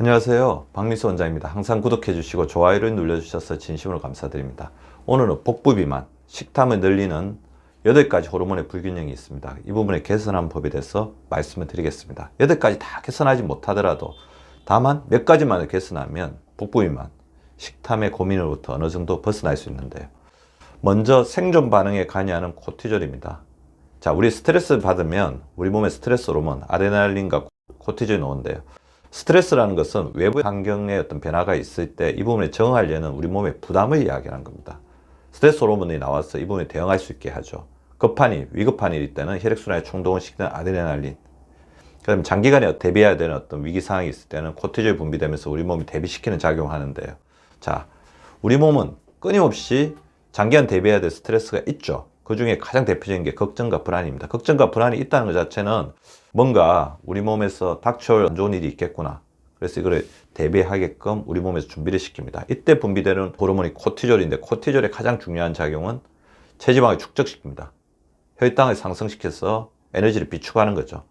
안녕하세요. 박미수 원장입니다. 항상 구독해 주시고 좋아요를 눌러주셔서 진심으로 감사드립니다. 오늘은 복부 비만, 식탐을 늘리는 8가지 호르몬의 불균형이 있습니다. 이 부분에 개선하는 법에 대해서 말씀을 드리겠습니다. 8가지 다 개선하지 못하더라도 다만 몇 가지만을 개선하면 복부 비만, 식탐의 고민으로부터 어느 정도 벗어날 수 있는데요. 먼저 생존 반응에 관여하는 코티졸입니다. 자, 우리 스트레스 받으면 우리 몸의 스트레스 호르몬 아드레날린과 코티졸이 나오는데요. 스트레스라는 것은 외부 환경에 어떤 변화가 있을 때 이 부분에 적응하려는 우리 몸의 부담을 이야기하는 겁니다. 스트레스 호르몬이 나와서 이 부분에 대응할 수 있게 하죠. 급한 일, 위급한 일일 때는 혈액순환에 충동을 시키는 아드레날린. 그럼 장기간에 대비해야 되는 어떤 위기 상황이 있을 때는 코티졸이 분비되면서 우리 몸이 대비시키는 작용을 하는데요. 자, 우리 몸은 끊임없이 장기간 대비해야 될 스트레스가 있죠. 그 중에 가장 대표적인 게 걱정과 불안입니다. 걱정과 불안이 있다는 것 자체는 뭔가 우리 몸에서 닥쳐올 안 좋은 일이 있겠구나. 그래서 이걸 대비하게끔 우리 몸에서 준비를 시킵니다. 이때 분비되는 호르몬이 코티졸인데 코티졸의 가장 중요한 작용은 체지방을 축적시킵니다. 혈당을 상승시켜서 에너지를 비축하는 거죠.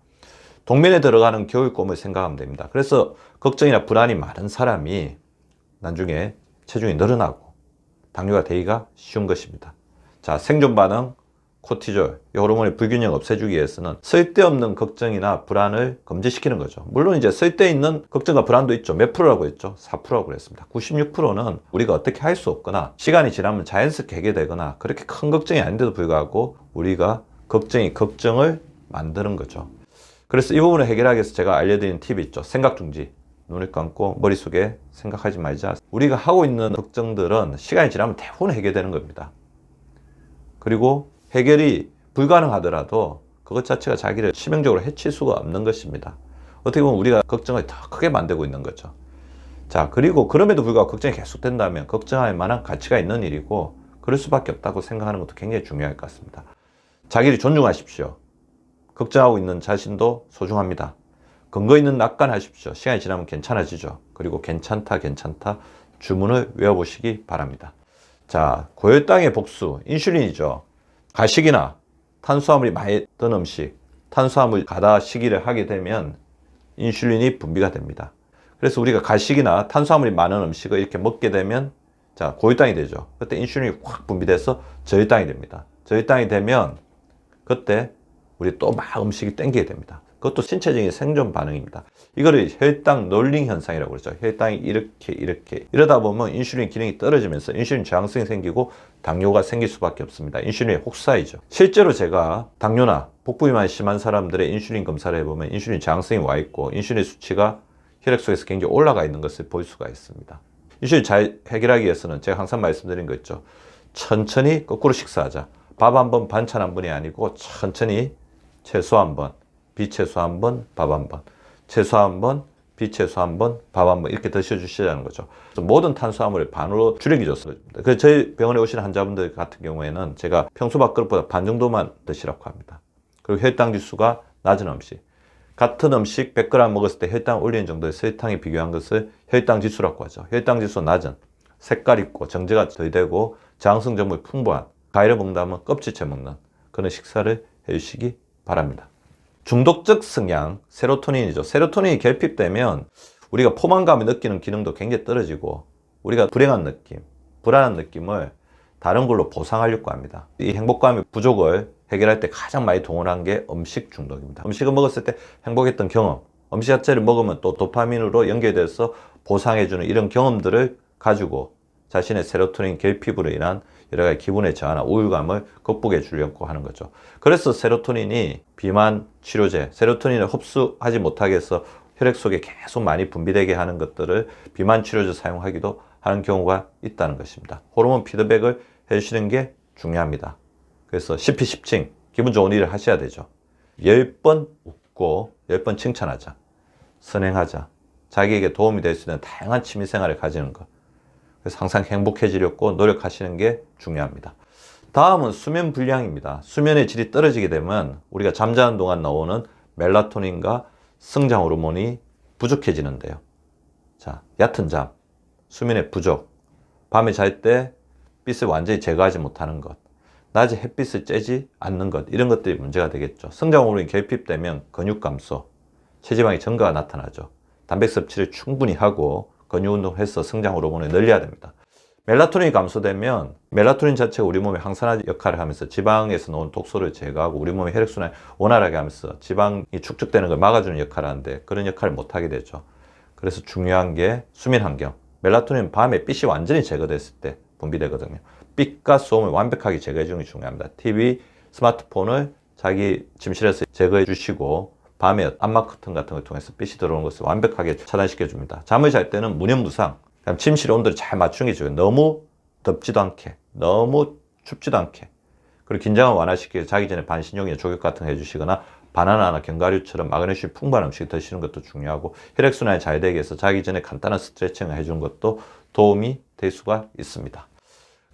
동면에 들어가는 겨울곰을 생각하면 됩니다. 그래서 걱정이나 불안이 많은 사람이 나중에 체중이 늘어나고 당뇨가 되기가 쉬운 것입니다. 자, 생존 반응, 코티졸, 이 호르몬의 불균형 없애주기 위해서는 쓸데없는 걱정이나 불안을 금지시키는 거죠. 물론 이제 쓸데있는 걱정과 불안도 있죠. 몇 프로라고 했죠? 4%라고 그랬습니다. 96%는 우리가 어떻게 할 수 없거나 시간이 지나면 자연스럽게 해결되거나 그렇게 큰 걱정이 아닌데도 불구하고 우리가 걱정을 만드는 거죠. 그래서 이 부분을 해결하기 위해서 제가 알려드리는 팁이 있죠. 생각 중지. 눈을 감고 머릿속에 생각하지 말자. 우리가 하고 있는 걱정들은 시간이 지나면 대부분 해결되는 겁니다. 그리고 해결이 불가능하더라도 그것 자체가 자기를 치명적으로 해칠 수가 없는 것입니다. 어떻게 보면 우리가 걱정을 더 크게 만들고 있는 거죠. 자, 그리고 그럼에도 불구하고 걱정이 계속된다면 걱정할 만한 가치가 있는 일이고 그럴 수밖에 없다고 생각하는 것도 굉장히 중요할 것 같습니다. 자기를 존중하십시오. 걱정하고 있는 자신도 소중합니다. 근거 있는 낙관하십시오. 시간이 지나면 괜찮아지죠. 그리고 괜찮다 주문을 외워보시기 바랍니다. 자, 고혈당의 복수, 인슐린이죠. 가식이나 탄수화물이 많이 든 음식, 탄수화물 가다 시기를 하게 되면 인슐린이 분비가 됩니다. 그래서 우리가 가식이나 탄수화물이 많은 음식을 이렇게 먹게 되면 자, 고혈당이 되죠. 그때 인슐린이 확 분비돼서 저혈당이 됩니다. 저혈당이 되면 그때 우리 또 막 음식이 땡기게 됩니다. 그것도 신체적인 생존 반응입니다. 이거를 혈당 롤링 현상이라고 그러죠. 혈당이 이렇게 이러다 보면 인슐린 기능이 떨어지면서 인슐린 저항성이 생기고 당뇨가 생길 수밖에 없습니다. 인슐린의 혹사이죠. 실제로 제가 당뇨나 복부 비만이 심한 사람들의 인슐린 검사를 해보면 인슐린 저항성이 와 있고 인슐린 수치가 혈액 속에서 굉장히 올라가 있는 것을 볼 수가 있습니다. 인슐린 잘 해결하기 위해서는 제가 항상 말씀드린 거 있죠. 천천히 거꾸로 식사하자. 밥 한 번, 반찬 한 번이 아니고 천천히 채소 한 번, 비채소 한 번, 밥 한 번, 채소 한 번, 비채소 한 번, 밥 한 번 이렇게 드셔주시라는 거죠. 그래서 모든 탄수화물을 반으로 줄이기줬어요. 그래서 저희 병원에 오시는 환자분들 같은 경우에는 제가 평소 밥그릇보다 반 정도만 드시라고 합니다. 그리고 혈당 지수가 낮은 음식. 같은 음식 100g 먹었을 때 혈당 올리는 정도의 설탕에 비교한 것을 혈당 지수라고 하죠. 혈당 지수 낮은, 색깔 있고 정제가 덜 되고 저항성 전분이 풍부한 과일을 먹는다면 껍질째 먹는 그런 식사를 해주시기 바랍니다. 중독적 성향, 세로토닌이죠. 세로토닌이 결핍되면 우리가 포만감을 느끼는 기능도 굉장히 떨어지고 우리가 불행한 느낌, 불안한 느낌을 다른 걸로 보상하려고 합니다. 이 행복감의 부족을 해결할 때 가장 많이 동원한 게 음식 중독입니다. 음식을 먹었을 때 행복했던 경험, 음식 자체를 먹으면 또 도파민으로 연결돼서 보상해주는 이런 경험들을 가지고 자신의 세로토닌 결핍으로 인한 여러 가지 기분의 저하나 우울감을 극복해 주려고 하는 거죠. 그래서 세로토닌이 비만 치료제, 세로토닌을 흡수하지 못하게 해서 혈액 속에 계속 많이 분비되게 하는 것들을 비만 치료제 사용하기도 하는 경우가 있다는 것입니다. 호르몬 피드백을 해주시는 게 중요합니다. 그래서 10피 10칭, 기분 좋은 일을 하셔야 되죠. 10번 웃고 10번 칭찬하자. 선행하자. 자기에게 도움이 될 수 있는 다양한 취미생활을 가지는 것. 그래서 항상 행복해지려고 노력하시는 게 중요합니다. 다음은 수면 불량입니다. 수면의 질이 떨어지게 되면 우리가 잠자는 동안 나오는 멜라토닌과 성장 호르몬이 부족해지는데요. 자, 얕은 잠, 수면의 부족, 밤에 잘 때 빛을 완전히 제거하지 못하는 것, 낮에 햇빛을 쬐지 않는 것, 이런 것들이 문제가 되겠죠. 성장 호르몬이 결핍되면 근육 감소, 체지방의 증가가 나타나죠. 단백 섭취를 충분히 하고 근육 운동해서 성장 호르몬을 늘려야 됩니다. 멜라토닌이 감소되면 멜라토닌 자체가 우리 몸의 항산화 역할을 하면서 지방에서 나온 독소를 제거하고 우리 몸의 혈액순환을 원활하게 하면서 지방이 축적되는 걸 막아주는 역할을 하는데 그런 역할을 못하게 되죠. 그래서 중요한 게 수면 환경. 멜라토닌은 밤에 빛이 완전히 제거됐을 때 분비되거든요. 빛과 소음을 완벽하게 제거해 주는 게 중요합니다. TV, 스마트폰을 자기 침실에서 제거해 주시고 밤에 암막 커튼 같은 걸 통해서 빛이 들어오는 것을 완벽하게 차단시켜 줍니다. 잠을 잘 때는 무념무상 침실 온도를 잘 맞추는 게 좋아요. 너무 덥지도 않게, 너무 춥지도 않게. 그리고 긴장을 완화시키기 위해서 자기 전에 반신욕이나 족욕 같은 거 해주시거나 바나나나 견과류처럼 마그네슘 풍부한 음식 드시는 것도 중요하고 혈액순환이 잘 되기 위해서 자기 전에 간단한 스트레칭을 해주는 것도 도움이 될 수가 있습니다.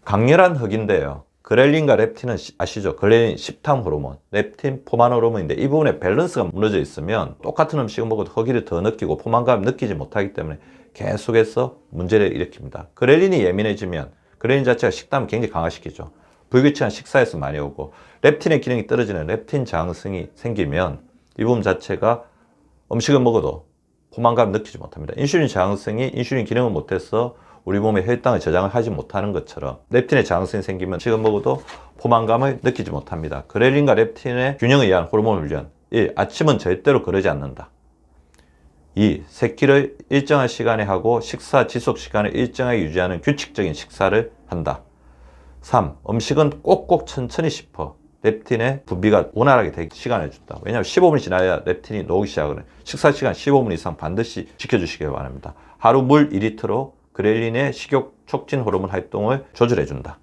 강렬한 흙인데요. 그렐린과 렙틴은 아시죠? 그렐린 식탐 호르몬, 렙틴 포만 호르몬인데 이 부분에 밸런스가 무너져 있으면 똑같은 음식을 먹어도 허기를 더 느끼고 포만감을 느끼지 못하기 때문에 계속해서 문제를 일으킵니다. 그렐린이 예민해지면 그렐린 자체가 식탐을 굉장히 강화시키죠. 불규칙한 식사에서 많이 오고 렙틴의 기능이 떨어지는 렙틴 저항성이 생기면 이 부분 자체가 음식을 먹어도 포만감을 느끼지 못합니다. 인슐린 저항성이 인슐린 기능을 못해서 우리 몸의 혈당을 저장을 하지 못하는 것처럼 렙틴의 저항성이 생기면 음식을 먹어도 포만감을 느끼지 못합니다. 그렐린과 렙틴의 균형을 위한 호르몬 훈련. 1. 아침은 절대로 거르지 않는다. 2. 새끼를 일정한 시간에 하고 식사 지속 시간을 일정하게 유지하는 규칙적인 식사를 한다. 3. 음식은 꼭꼭 천천히 씹어 렙틴의 분비가 원활하게 되기 시간을 준다. 왜냐하면 15분이 지나야 렙틴이 녹기 시작하거든요. 식사 시간 15분 이상 반드시 지켜주시기 바랍니다. 하루 물 2리터로 그렐린의 식욕 촉진 호르몬 활동을 조절해준다.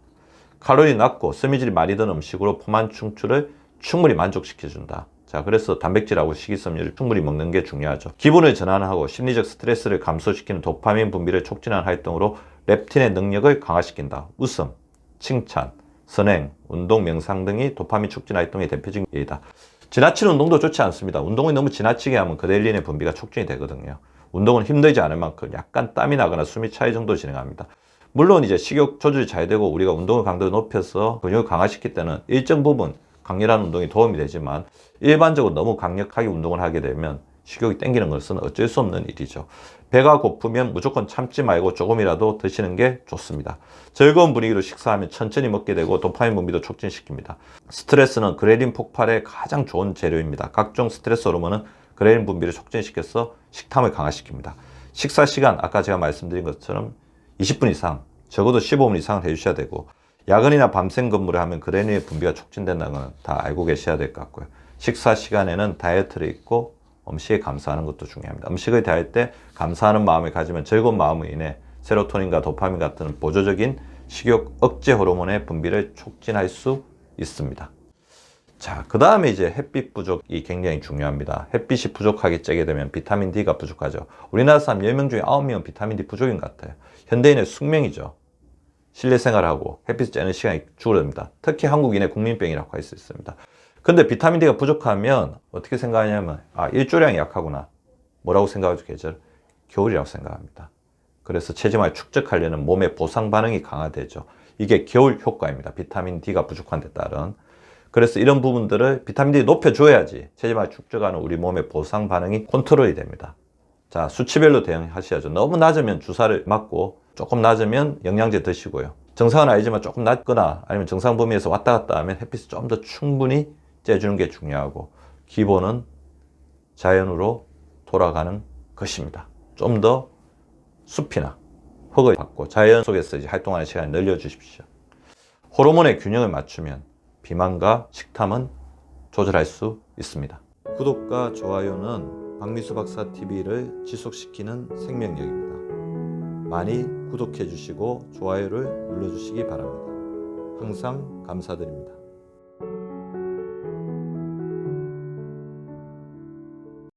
칼로리 낮고 섬유질이 많이 드는 음식으로 포만 충출을 충분히 만족시켜준다. 자, 그래서 단백질하고 식이섬유를 충분히 먹는 게 중요하죠. 기분을 전환하고 심리적 스트레스를 감소시키는 도파민 분비를 촉진하는 활동으로 렙틴의 능력을 강화시킨다. 웃음, 칭찬, 선행, 운동, 명상 등이 도파민 촉진 활동의 대표적인 예이다. 지나친 운동도 좋지 않습니다. 운동을 너무 지나치게 하면 그렐린의 분비가 촉진이 되거든요. 운동은 힘들지 않을 만큼 약간 땀이 나거나 숨이 차이 정도 진행합니다. 물론 이제 식욕 조절이 잘 되고 우리가 운동의 강도를 높여서 근육을 강화시킬 때는 일정 부분 강렬한 운동이 도움이 되지만 일반적으로 너무 강력하게 운동을 하게 되면 식욕이 땡기는 것은 어쩔 수 없는 일이죠. 배가 고프면 무조건 참지 말고 조금이라도 드시는 게 좋습니다. 즐거운 분위기로 식사하면 천천히 먹게 되고 도파민 분비도 촉진시킵니다. 스트레스는 그렐린 폭발의 가장 좋은 재료입니다. 각종 스트레스 호르몬은 그렐린 분비를 촉진시켜서 식탐을 강화시킵니다. 식사 시간 아까 제가 말씀드린 것처럼 20분 이상, 적어도 15분 이상을 해주셔야 되고 야근이나 밤샘 근무를 하면 그렐린의 분비가 촉진된다는 건 다 알고 계셔야 될 것 같고요. 식사 시간에는 다이어트를 잊고 음식에 감사하는 것도 중요합니다. 음식을 대할 때 감사하는 마음을 가지면 즐거운 마음으로 인해 세로토닌과 도파민 같은 보조적인 식욕 억제 호르몬의 분비를 촉진할 수 있습니다. 자, 그 다음에 이제 햇빛 부족이 굉장히 중요합니다. 햇빛이 부족하게 쬐게 되면 비타민 D가 부족하죠. 우리나라 사람 10명 중에 9명은 비타민 D 부족인 것 같아요. 현대인의 숙명이죠. 실내 생활하고 햇빛을 쬐는 시간이 줄어듭니다. 특히 한국인의 국민병이라고 할 수 있습니다. 근데 비타민 D가 부족하면 어떻게 생각하냐면 일조량이 약하구나. 뭐라고 생각하죠? 계절? 겨울이라고 생각합니다. 그래서 체지방을 축적하려는 몸의 보상 반응이 강화되죠. 이게 겨울 효과입니다. 비타민 D가 부족한 데 따른. 그래서 이런 부분들을 비타민 D 높여줘야지 체지방을 축적하는 우리 몸의 보상 반응이 컨트롤이 됩니다. 자, 수치별로 대응하셔야죠. 너무 낮으면 주사를 맞고 조금 낮으면 영양제 드시고요. 정상은 아니지만 조금 낮거나 아니면 정상 범위에서 왔다 갔다 하면 햇빛을 좀 더 충분히 쬐주는 게 중요하고 기본은 자연으로 돌아가는 것입니다. 좀 더 숲이나 흙을 받고 자연 속에서 이제 활동하는 시간을 늘려주십시오. 호르몬의 균형을 맞추면 비만과 식탐은 조절할 수 있습니다. 구독과 좋아요는 박미수 박사 TV를 지속시키는 생명력입니다. 많이 구독해 주시고 좋아요를 눌러 주시기 바랍니다. 항상 감사드립니다.